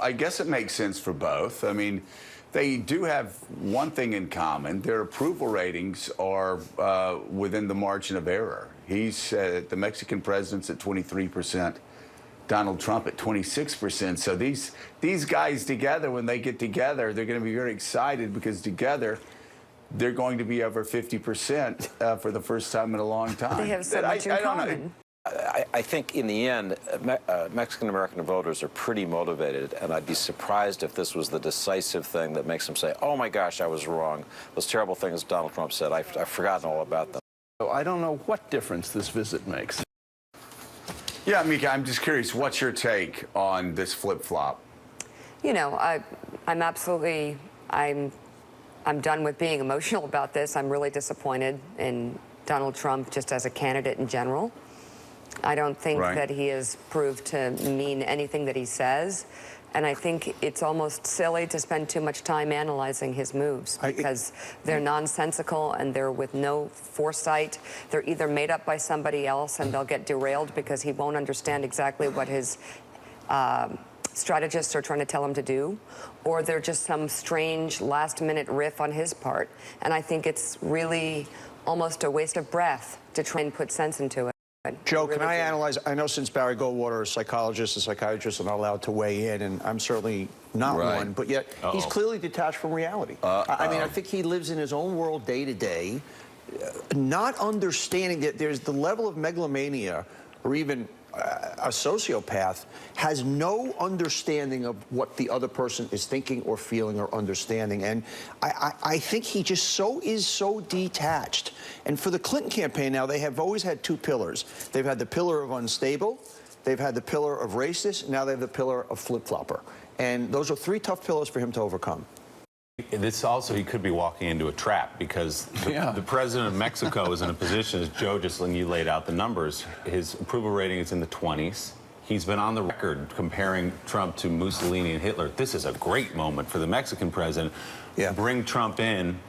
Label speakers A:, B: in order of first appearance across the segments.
A: I guess it makes sense for both. I mean, they do have one thing in common. Their approval ratings are within the margin of error. The Mexican president's at 23%, Donald Trump at 26%. So these guys together, when they get together, they're going to be very excited because together they're going to be over 50% for the first time in a long time.
B: They have so much in common.
C: I think in the end, Mexican-American voters are pretty motivated, and I'd be surprised if this was the decisive thing that makes them say, oh my gosh, I was wrong. Those terrible things Donald Trump said, I've forgotten all about them.
D: So I don't know what difference this visit makes.
A: Yeah, Mika, I'm just curious, what's your take on this flip-flop?
B: You know, I'm done with being emotional about this. I'm really disappointed in Donald Trump just as a candidate in general. I don't think that he has proved to mean anything that he says. And I think it's almost silly to spend too much time analyzing his moves because they're nonsensical and they're with no foresight. They're either made up by somebody else and they'll get derailed because he won't understand exactly what his strategists are trying to tell him to do, or they're just some strange last-minute riff on his part. And I think it's really almost a waste of breath to try and put sense into it.
E: Joe, can I analyze? I know since Barry Goldwater, a psychologist and psychiatrist, are not allowed to weigh in, and I'm certainly not one, but yet he's clearly detached from reality. I mean, I think he lives in his own world day to day, not understanding that there's the level of megalomania or even a sociopath has no understanding of what the other person is thinking or feeling or understanding. And I think he just is so detached. And for the Clinton campaign now, they have always had two pillars. They've had the pillar of unstable, they've had the pillar of racist, now they have the pillar of flip-flopper. And those are three tough pillars for him to overcome.
F: This also, he could be walking into a trap because the president of Mexico is in a position, as Joe just you laid out the numbers, his approval rating is in the 20s. He's been on the record comparing Trump to Mussolini and Hitler. This is a great moment for the Mexican president. Bring Trump in,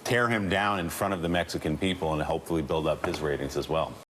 F: tear him down in front of the Mexican people, and hopefully build up his ratings as well.